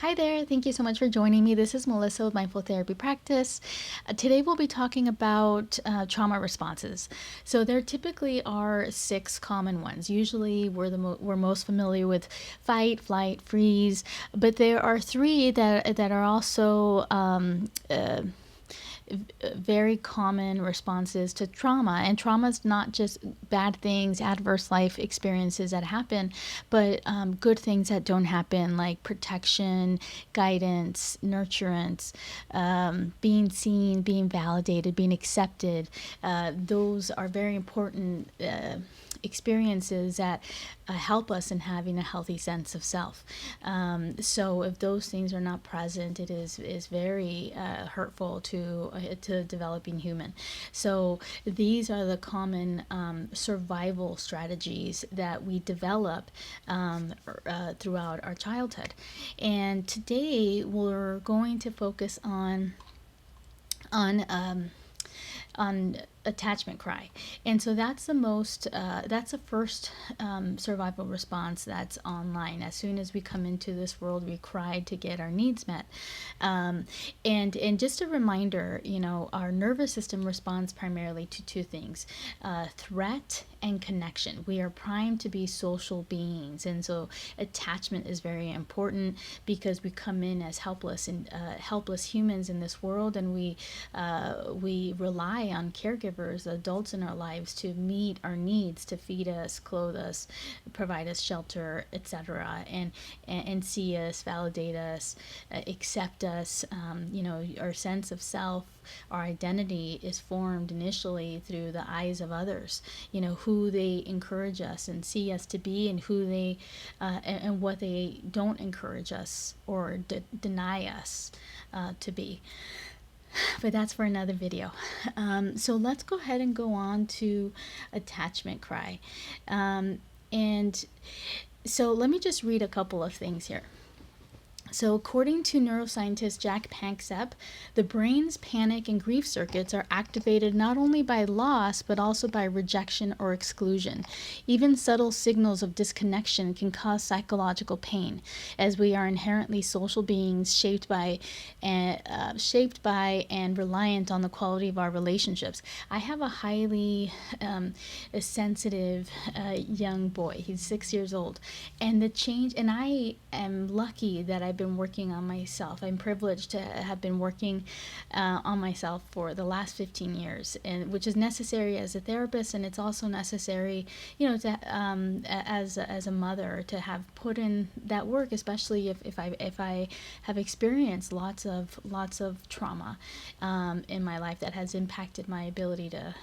Hi there. Thank you so much for joining me. This is Melissa with Mindful Therapy Practice. Today we'll be talking about trauma responses. So there typically are 6 common ones. Usually we're most familiar with fight, flight, freeze, but there are 3 that are also very common responses to trauma. And trauma is not just bad things, adverse life experiences that happen, but good things that don't happen, like protection, guidance, nurturance, being seen, being validated, being accepted. Those are very important experiences that help us in having a healthy sense of self. So if those things are not present, it is very hurtful to developing human. So these are the common survival strategies that we develop throughout our childhood. And today we're going to focus on attachment cry. And so that's the first survival response that's online. As soon as we come into this world, we cry to get our needs met. And just a reminder, our nervous system responds primarily to 2 things, threat and connection. We are primed to be social beings, and so attachment is very important because we come in as helpless humans in this world, and we rely on caregivers, adults in our lives, to meet our needs, to feed us, clothe us, provide us shelter, etc., and see us, validate us, accept us. Our sense of self, our identity is formed initially through the eyes of others. Who they encourage us and see us to be, and who they and what they don't encourage us or deny us to be. But that's for another video. So let's go ahead and go on to attachment cry. And so let me just read a couple of things here. So according to neuroscientist Jack Panksepp, the brain's panic and grief circuits are activated not only by loss, but also by rejection or exclusion. Even subtle signals of disconnection can cause psychological pain, as we are inherently social beings shaped by and reliant on the quality of our relationships. I have a highly sensitive young boy. He's 6 years old. And I am lucky that I've been working on myself. I'm privileged to have been working on myself for the last 15 years, and which is necessary as a therapist, and it's also necessary, as a mother, to have put in that work, especially if I have experienced lots of trauma in my life that has impacted my ability to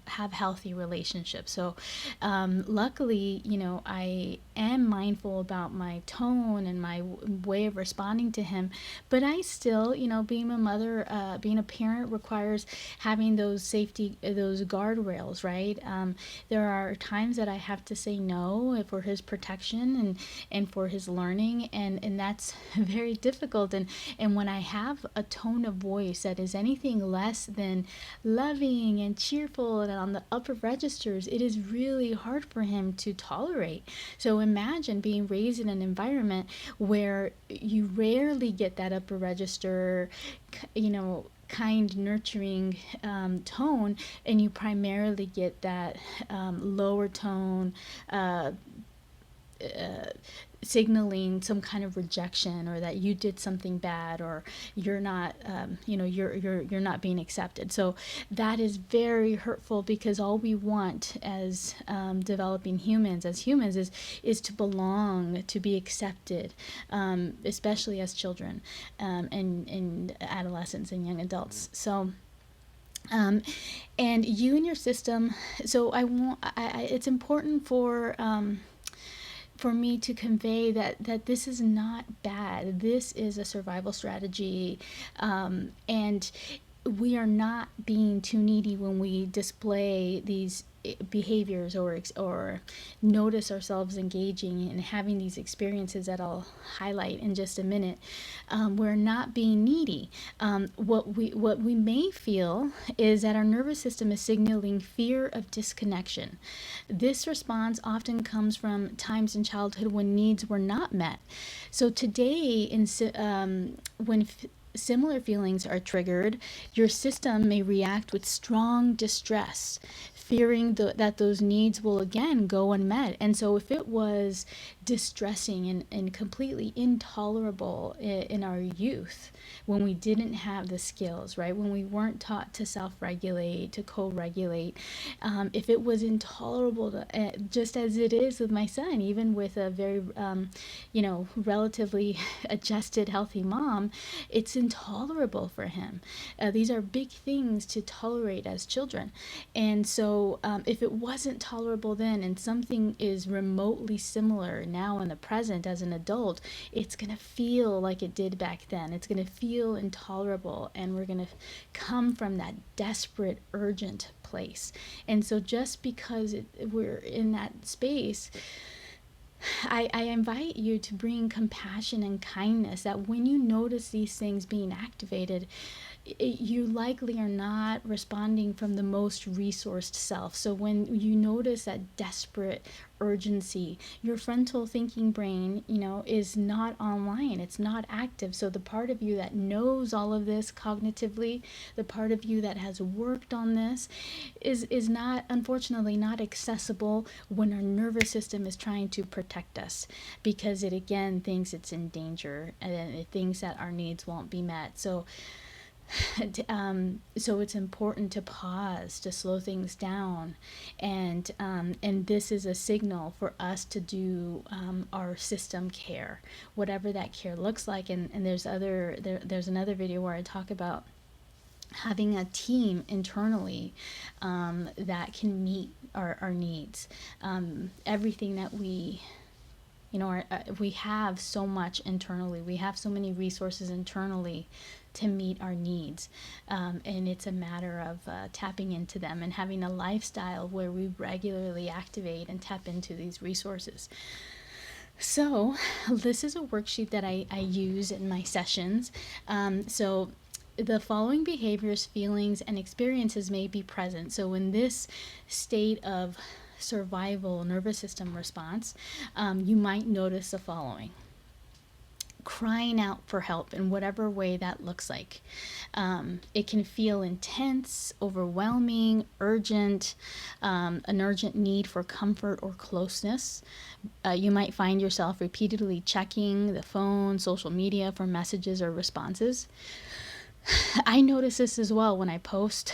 have healthy relationships. So luckily, I am mindful about my tone and my way of responding to him, but I still, being a mother, being a parent requires having those guardrails, right? There are times that I have to say no for his protection and for his learning, and that's very difficult. And when I have a tone of voice that is anything less than loving and cheerful and on the upper registers, it is really hard for him to tolerate. So imagine being raised in an environment where you rarely get that upper register, kind, nurturing tone, and you primarily get that lower tone, signaling some kind of rejection, or that you did something bad, or you're not you're not being accepted. So that is very hurtful, because all we want as developing humans is to belong, to be accepted, especially as children, and adolescents and young adults. So and you and your system, so it's important for me to convey that this is not bad. This is a survival strategy, and we are not being too needy when we display these behaviors or notice ourselves engaging and having these experiences that I'll highlight in just a minute. We're not being needy. What we may feel is that our nervous system is signaling fear of disconnection. This response often comes from times in childhood when needs were not met. So today, when similar feelings are triggered, your system may react with strong distress, fearing that those needs will again go unmet. And so if it was distressing and completely intolerable in our youth, when we didn't have the skills, right, when we weren't taught to self-regulate, to co-regulate, if it was intolerable just as it is with my son, even with a very relatively adjusted healthy mom, it's intolerable for him. These are big things to tolerate as children. And so if it wasn't tolerable then and something is remotely similar now in the present as an adult, it's going to feel like it did back then. It's going to feel intolerable, and we're going to come from that desperate, urgent place. And so just because we're in that space, I invite you to bring compassion and kindness, that when you notice these things being activated, you likely are not responding from the most resourced self. So when you notice that desperate urgency, your frontal thinking brain, is not online. It's not active. So the part of you that knows all of this cognitively, the part of you that has worked on this is not, unfortunately, not accessible when our nervous system is trying to protect us, because it again thinks it's in danger and it thinks that our needs won't be met. So it's important to pause, to slow things down, and this is a signal for us to do our system care, whatever that care looks like. And there's another video where I talk about having a team internally that can meet our needs. Everything that we have so much internally. We have so many resources internally to meet our needs. And it's a matter of tapping into them and having a lifestyle where we regularly activate and tap into these resources. So this is a worksheet that I use in my sessions. So the following behaviors, feelings, and experiences may be present. So in this state of survival nervous system response, you might notice the following: crying out for help in whatever way that looks like. It can feel intense, overwhelming, urgent, an urgent need for comfort or closeness. You might find yourself repeatedly checking the phone, social media for messages or responses. I notice this as well when I post,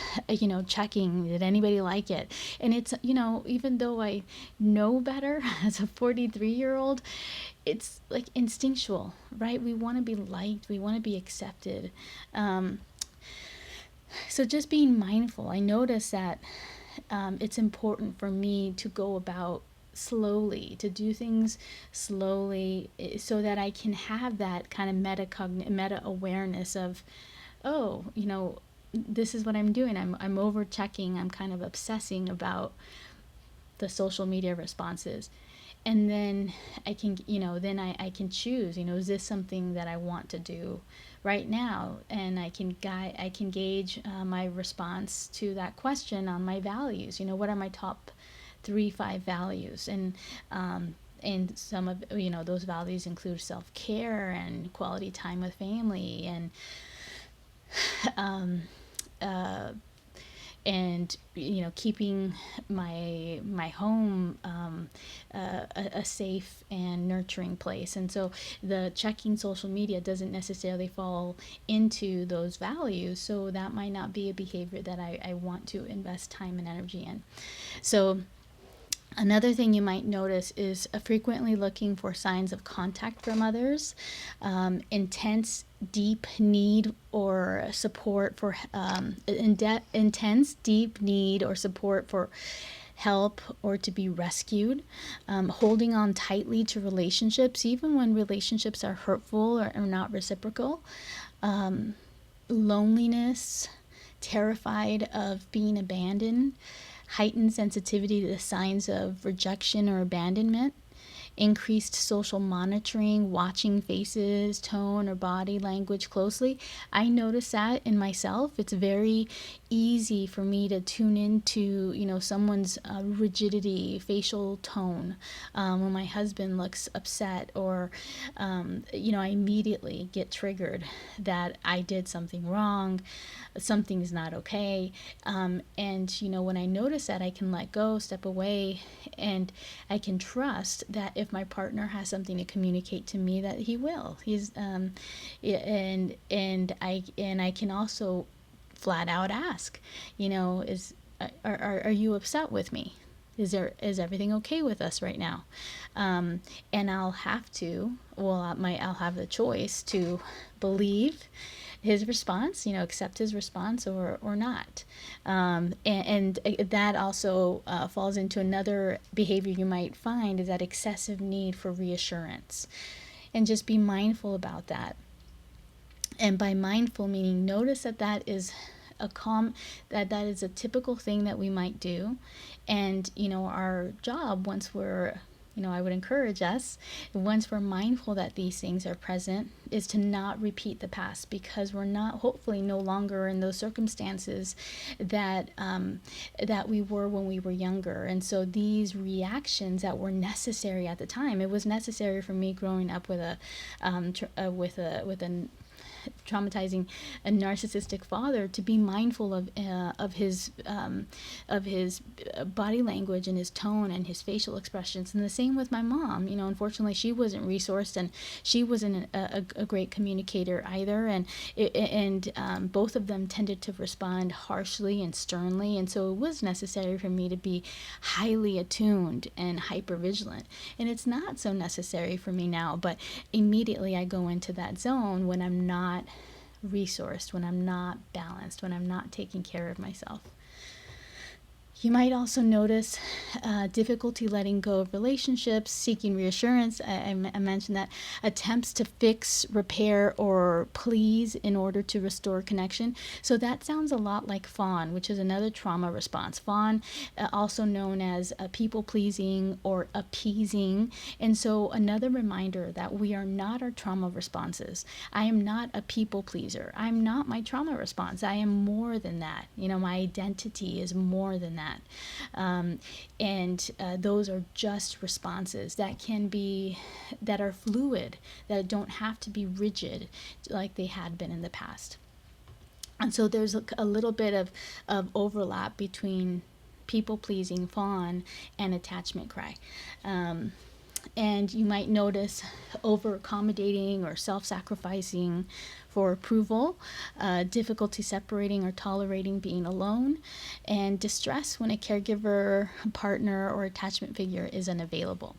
checking, did anybody like it? And it's, even though I know better as a 43-year-old, it's like instinctual, right? We want to be liked, we want to be accepted. So just being mindful, I notice that it's important for me to go about slowly, to do things slowly, so that I can have that kind of meta awareness of, oh, this is what I'm doing. I'm over checking. I'm kind of obsessing about the social media responses. And then I can, I can choose, is this something that I want to do right now? And I can gauge my response to that question on my values. What are my top 3-5 values? And some of, those values include self-care and quality time with family, and keeping my home a safe and nurturing place. And so the checking social media doesn't necessarily fall into those values, so that might not be a behavior that I want to invest time and energy in. So another thing you might notice is frequently looking for signs of contact from others, intense, deep need or support for intense, deep need or support for help or to be rescued, holding on tightly to relationships, even when relationships are hurtful or not reciprocal, loneliness, terrified of being abandoned, heightened sensitivity to the signs of rejection or abandonment, increased social monitoring, watching faces, tone, or body language closely. I notice that in myself. It's very easy for me to tune into, someone's rigidity, facial tone. When my husband looks upset, or, I immediately get triggered that I did something wrong, something's not okay. And when I notice that, I can let go, step away, and I can trust that if my partner has something to communicate to me, that he will. And I can also flat out ask, is are you upset with me? Is everything okay with us right now? And I'll have the choice to believe his response, accept his response, or not. And that also falls into another behavior you might find, is that excessive need for reassurance. And just be mindful about that. And by mindful, meaning notice that is that is a typical thing that we might do. And our job, once we're, I would encourage us, once we're mindful that these things are present, is to not repeat the past, because we're not, hopefully, no longer in those circumstances that we were when we were younger. And so these reactions that were necessary at the time, it was necessary for me growing up with a traumatizing a narcissistic father, to be mindful of his body language and his tone and his facial expressions. And the same with my mom. Unfortunately, she wasn't resourced, and she wasn't a great communicator either. And both of them tended to respond harshly and sternly. And so it was necessary for me to be highly attuned and hyper vigilant. And it's not so necessary for me now, but immediately I go into that zone when I'm not resourced, when I'm not balanced, when I'm not taking care of myself. You might also notice difficulty letting go of relationships, seeking reassurance. I mentioned that. Attempts to fix, repair, or please in order to restore connection. So that sounds a lot like fawn, which is another trauma response. Fawn, also known as people-pleasing or appeasing. And so another reminder that we are not our trauma responses. I am not a people pleaser. I'm not my trauma response. I am more than that. My identity is more than that. And those are just responses that are fluid, that don't have to be rigid like they had been in the past. And so there's a little bit of overlap between people-pleasing, fawn, and attachment cry. And you might notice over-accommodating or self-sacrificing for approval, difficulty separating or tolerating being alone, and distress when a caregiver, partner, or attachment figure is unavailable.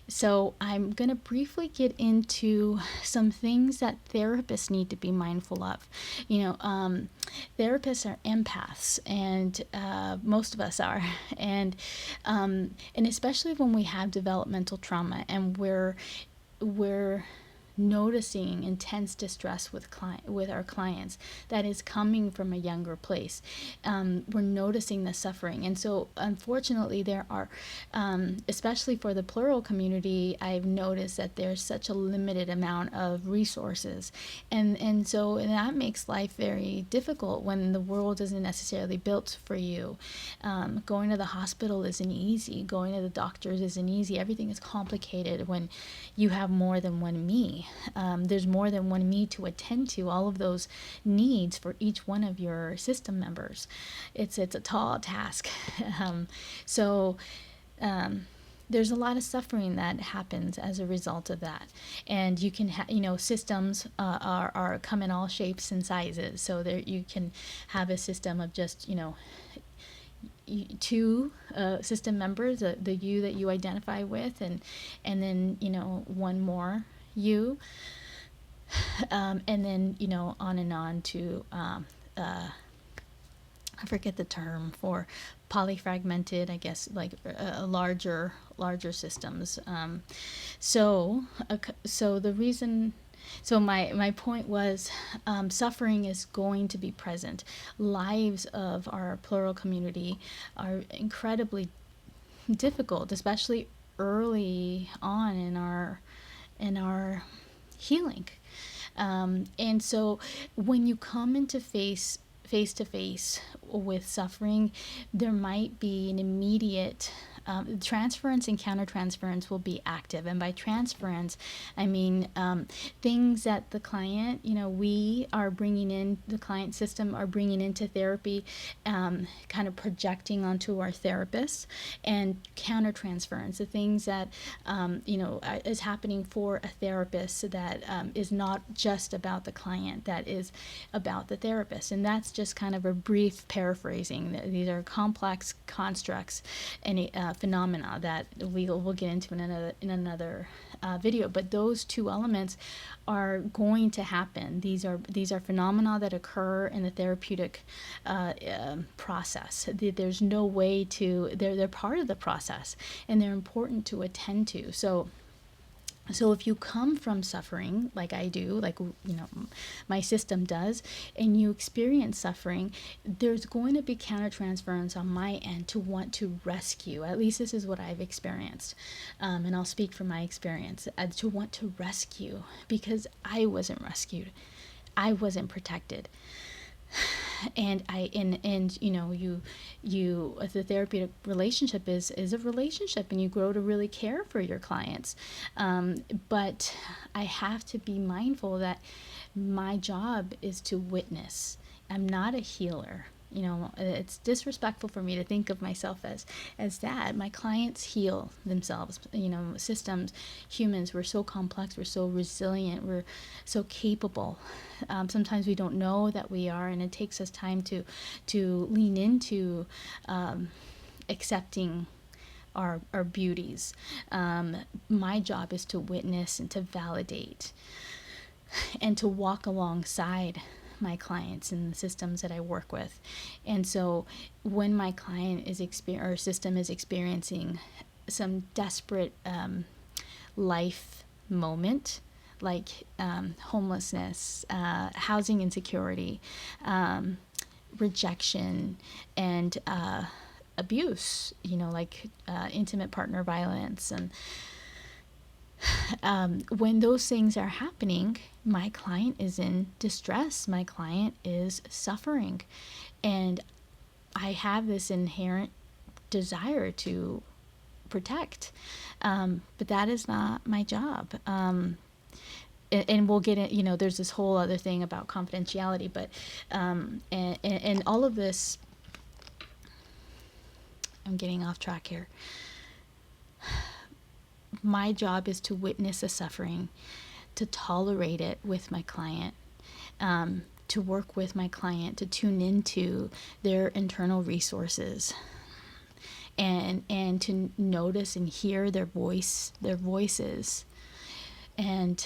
So I'm going to briefly get into some things that therapists need to be mindful of. Therapists are empaths, and most of us are, and especially when we have developmental trauma and we're noticing intense distress with our clients that is coming from a younger place. We're noticing the suffering. And so unfortunately there are, especially for the plural community, I've noticed that there's such a limited amount of resources. And so that makes life very difficult when the world isn't necessarily built for you. Going to the hospital isn't easy. Going to the doctors isn't easy. Everything is complicated when you have more than one me. There's more than one me to attend to all of those needs for each one of your system members. It's a tall task. There's a lot of suffering that happens as a result of that. And you can systems are come in all shapes and sizes. So there you can have a system of just two system members, the you that you identify with, and then one more you, and then on and on to I forget the term for polyfragmented, I guess, like larger systems. So the reason So my point was, suffering is going to be present. Lives of our plural community are incredibly difficult, especially early on in our healing. And so when you come into face to face with suffering, there might be an immediate transference and countertransference will be active. And by transference, I mean things that the client, we are bringing in, the client system are bringing into therapy, kind of projecting onto our therapists, and countertransference, the things that, is happening for a therapist that is not just about the client, that is about the therapist. And that's just kind of a brief paraphrasing. These are complex constructs and phenomena that we'll get into in another video. But those two elements are going to happen. These are phenomena that occur in the therapeutic process. There's no way to. They're part of the process, and they're important to attend to. So if you come from suffering, like I do, like, my system does, and you experience suffering, there's going to be countertransference on my end to want to rescue. At least this is what I've experienced. And I'll speak from my experience, to want to rescue, because I wasn't rescued. I wasn't protected. And the therapeutic relationship is a relationship, and you grow to really care for your clients. But I have to be mindful that my job is to witness. I'm not a healer. It's disrespectful for me to think of myself as that. My clients heal themselves. Systems, humans, we're so complex, we're so resilient, we're so capable. Sometimes we don't know that we are, and it takes us time to lean into accepting our beauties. My job is to witness and to validate and to walk alongside my clients and the systems that I work with. And so when my client is or system is experiencing some desperate life moment, like homelessness, housing insecurity, rejection, and abuse, like intimate partner violence, and when those things are happening, my client is in distress. My client is suffering. And I have this inherent desire to protect. But that is not my job. And we'll get it, there's this whole other thing about confidentiality, but, and all of this, I'm getting off track here. My job is to witness a suffering, to tolerate it with my client, to work with my client, to tune into their internal resources, and to notice and hear their voices, and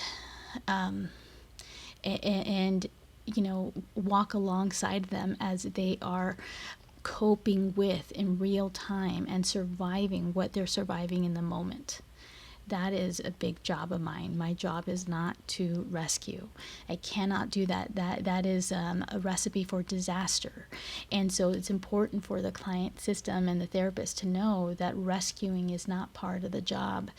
walk alongside them as they are coping with in real time and surviving what they're surviving in the moment. That is a big job of mine. My job is not to rescue. I cannot do that. That is a recipe for disaster. And so it's important for the client system and the therapist to know that rescuing is not part of the job.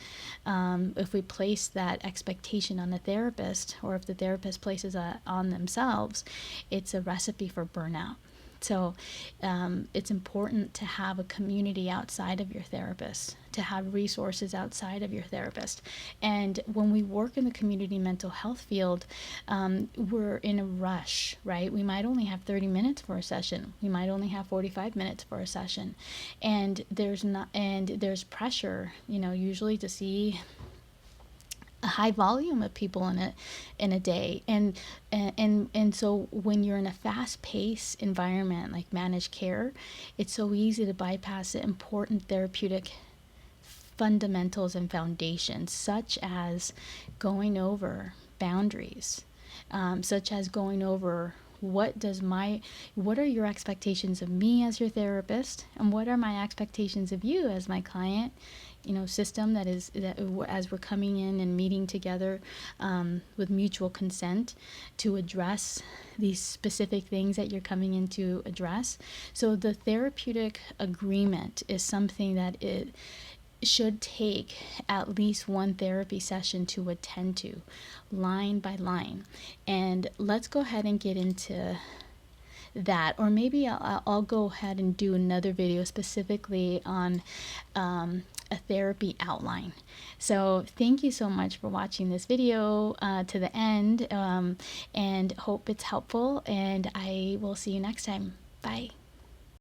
If we place that expectation on the therapist, or if the therapist places that on themselves, it's a recipe for burnout. So it's important to have a community outside of your therapist, to have resources outside of your therapist. And when we work in the community mental health field, we're in a rush, right? We might only have 30 minutes for a session. We might only have 45 minutes for a session. And there's pressure, usually to see a high volume of people in a day, and so when you're in a fast-paced environment like managed care, it's so easy to bypass the important therapeutic fundamentals and foundations, such as going over boundaries, such as going over what are your expectations of me as your therapist, and what are my expectations of you as my client, system that is that as we're coming in and meeting together with mutual consent to address these specific things that you're coming in to address. So the therapeutic agreement is something that it should take at least one therapy session to attend to, line by line. And let's go ahead and get into that, or maybe I'll go ahead and do another video specifically on a therapy outline. So thank you so much for watching this video to the end, and hope it's helpful, and I will see you next time. Bye.